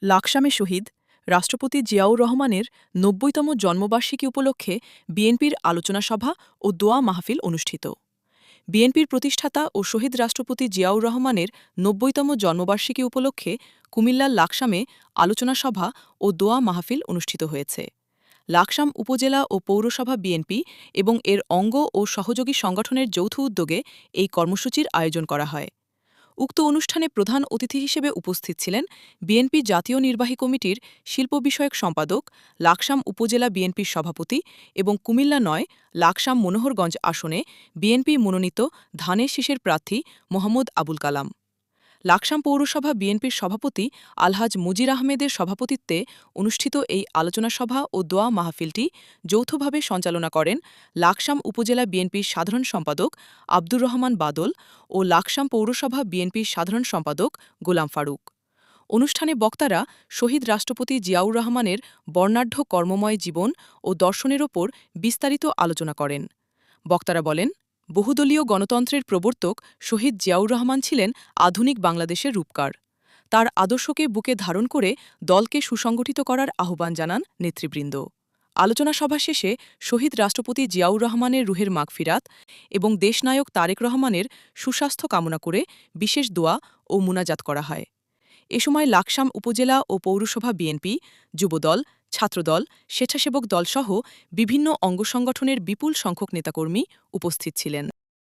লাকসামে শহীদ রাষ্ট্রপতি জিয়াউর রহমানের ৯০তম জন্মবার্ষিকী উপলক্ষে বিএনপির আলোচনা সভা ও দোয়া মাহফিল অনুষ্ঠিত। বিএনপির প্রতিষ্ঠাতা ও শহীদ রাষ্ট্রপতি জিয়াউর রহমানের ৯০তম জন্মবার্ষিকী উপলক্ষে কুমিল্লার লাকসামে আলোচনা সভা ও দোয়া মাহফিল অনুষ্ঠিত হয়েছে। লাকসাম উপজেলা ও পৌরসভা বিএনপি এবং এর অঙ্গ ও সহযোগী সংগঠনের যৌথ উদ্যোগে এই কর্মসূচির আয়োজন করা হয়। উক্ত অনুষ্ঠানে প্রধান অতিথি হিসেবে উপস্থিত ছিলেন বিএনপি জাতীয় নির্বাহী কমিটির শিল্প বিষয়ক সম্পাদক, লাকসাম উপজেলা বিএনপির সভাপতি এবং কুমিল্লা ৯ লাকসাম মনোহরগঞ্জ আসনে বিএনপি মনোনীত ধানের শীষের প্রার্থী মোহাম্মদ আবুল কালাম। লাকসাম পৌরসভা বিএনপির সভাপতি আলহাজ মুজির আহমেদের সভাপতিত্বে অনুষ্ঠিত এই আলোচনা সভা ও দোয়া মাহফিলটি যৌথভাবে সঞ্চালনা করেন লাকসাম উপজেলা বিএনপির সাধারণ সম্পাদক আব্দুর রহমান বাদল ও লাকসাম পৌরসভা বিএনপির সাধারণ সম্পাদক গোলাম ফারুক। অনুষ্ঠানে বক্তারা শহীদ রাষ্ট্রপতি জিয়াউর রহমানের বর্ণাঢ্য কর্মময় জীবন ও দর্শনের ওপর বিস্তারিত আলোচনা করেন। বক্তারা বলেন, বহুদলীয় গণতন্ত্রের প্রবর্তক শহীদ জিয়াউর রহমান ছিলেন আধুনিক বাংলাদেশের রূপকার। তার আদর্শকে বুকে ধারণ করে দলকে সুসংগঠিত করার আহ্বান জানান নেতৃবৃন্দ। আলোচনা সভা শেষে শহীদ রাষ্ট্রপতি জিয়াউর রহমানের রুহের মাগফিরাত এবং দেশনায়ক তারেক রহমানের সুস্বাস্থ্য কামনা করে বিশেষ দোয়া ও মুনাজাত করা হয়। এ সময় লাকসাম উপজেলা ও পৌরসভা বিএনপি, যুবদল, ছাত্রদল, স্বেচ্ছাসেবক দলসহ বিভিন্ন অঙ্গসংগঠনের বিপুল সংখ্যক নেতাকর্মী উপস্থিত ছিলেন।